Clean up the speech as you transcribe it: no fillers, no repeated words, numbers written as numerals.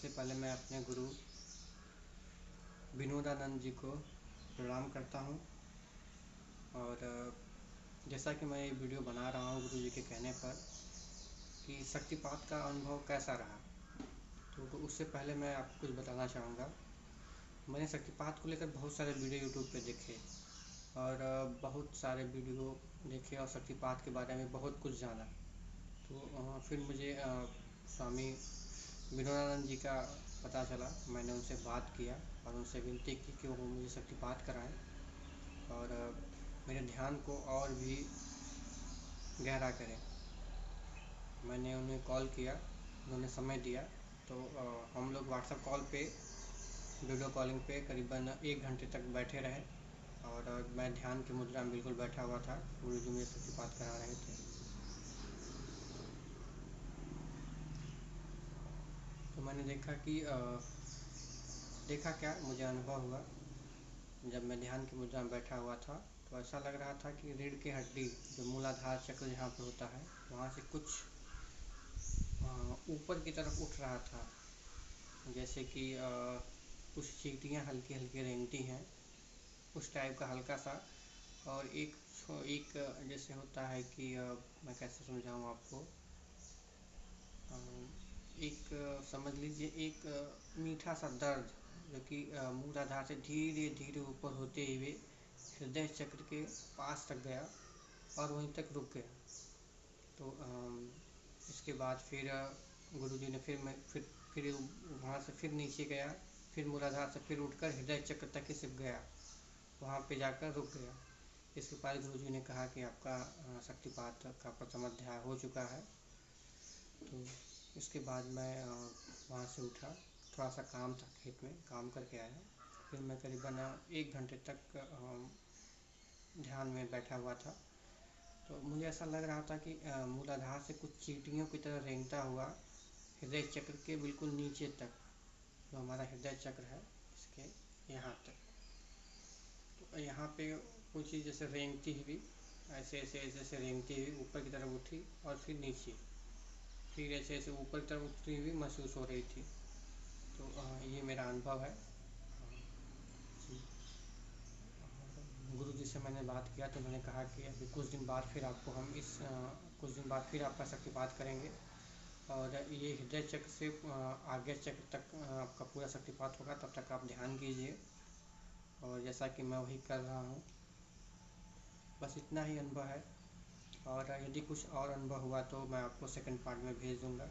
सबसे पहले मैं अपने गुरु विनोदानंद जी को प्रणाम करता हूँ। और जैसा कि मैं ये वीडियो बना रहा हूँ गुरु जी के कहने पर कि शक्तिपात का अनुभव कैसा रहा, तो उससे पहले मैं आपको कुछ बताना चाहूँगा। मैंने शक्तिपात को लेकर बहुत सारे वीडियो यूट्यूब पे देखे और बहुत सारे वीडियो देखे और शक्तिपात के बारे में बहुत कुछ जाना। तो फिर मुझे स्वामी विनोदानंद जी का पता चला। मैंने उनसे बात किया और उनसे विनती की कि वो मुझे शक्तिपात कराएं और मेरे ध्यान को और भी गहरा करें। मैंने उन्हें कॉल किया, उन्होंने समय दिया, तो हम लोग व्हाट्सएप कॉल पे वीडियो कॉलिंग पे करीबन 1 घंटे तक बैठे रहे और मैं ध्यान की मुद्रा में बिल्कुल बैठा हुआ था। गुरु जी मुझे शक्तिपात करा रहे थे। तो मैंने देखा क्या मुझे अनुभव हुआ। जब मैं ध्यान की मुद्रा में बैठा हुआ था तो ऐसा लग रहा था कि रीढ़ की हड्डी, जो मूलाधार चक्र जहाँ पे होता है, वहाँ से कुछ ऊपर की तरफ उठ रहा था। जैसे कि कुछ चींटियाँ हल्की हल्की रेंगती हैं, उस टाइप का हल्का सा। और एक जैसे होता है कि मैं कैसे समझाऊँ आपको, एक समझ लीजिए एक मीठा सा दर्द जो कि मूलाधार से धीरे धीरे ऊपर होते हुए हृदय चक्र के पास तक गया और वहीं तक रुक गया। तो इसके बाद फिर गुरु जी ने फिर वहाँ से फिर नीचे गया, फिर मूलाधार से फिर उठकर हृदय चक्र तक ही सिर्फ गया, वहाँ पे जाकर रुक गया। इसके बाद गुरु जी ने कहा कि आपका शक्तिपात का प्रथम अध्याय हो चुका है। तो इसके बाद मैं वहाँ से उठा, थोड़ा सा काम था खेत में, काम करके आया। फिर मैं करीबन 1 घंटे तक ध्यान में बैठा हुआ था। तो मुझे ऐसा लग रहा था कि मूलाधार से कुछ चींटियों की तरह रेंगता हुआ हृदय चक्र के बिल्कुल नीचे तक, जो हमारा हृदय चक्र है, इसके यहाँ तक। तो यहाँ पे कुछ चीज़ जैसे रेंगती हुई ऐसे रेंगती हुई ऊपर की तरफ उठी और फिर नीचे, फिर ऐसे ऊपर की तरफ उठती हुई महसूस हो रही थी। तो ये मेरा अनुभव है। गुरु जी से मैंने बात किया तो उन्होंने कहा कि अभी कुछ दिन बाद फिर आपका शक्तिपात करेंगे और ये हृदय चक्र से आज्ञा चक्र तक आपका पूरा शक्तिपात होगा। तब तक आप ध्यान कीजिए। और जैसा कि मैं वही कर रहा हूँ, बस इतना ही अनुभव है। और यदि कुछ और अनुभव हुआ तो मैं आपको सेकंड पार्ट में भेज दूँगा।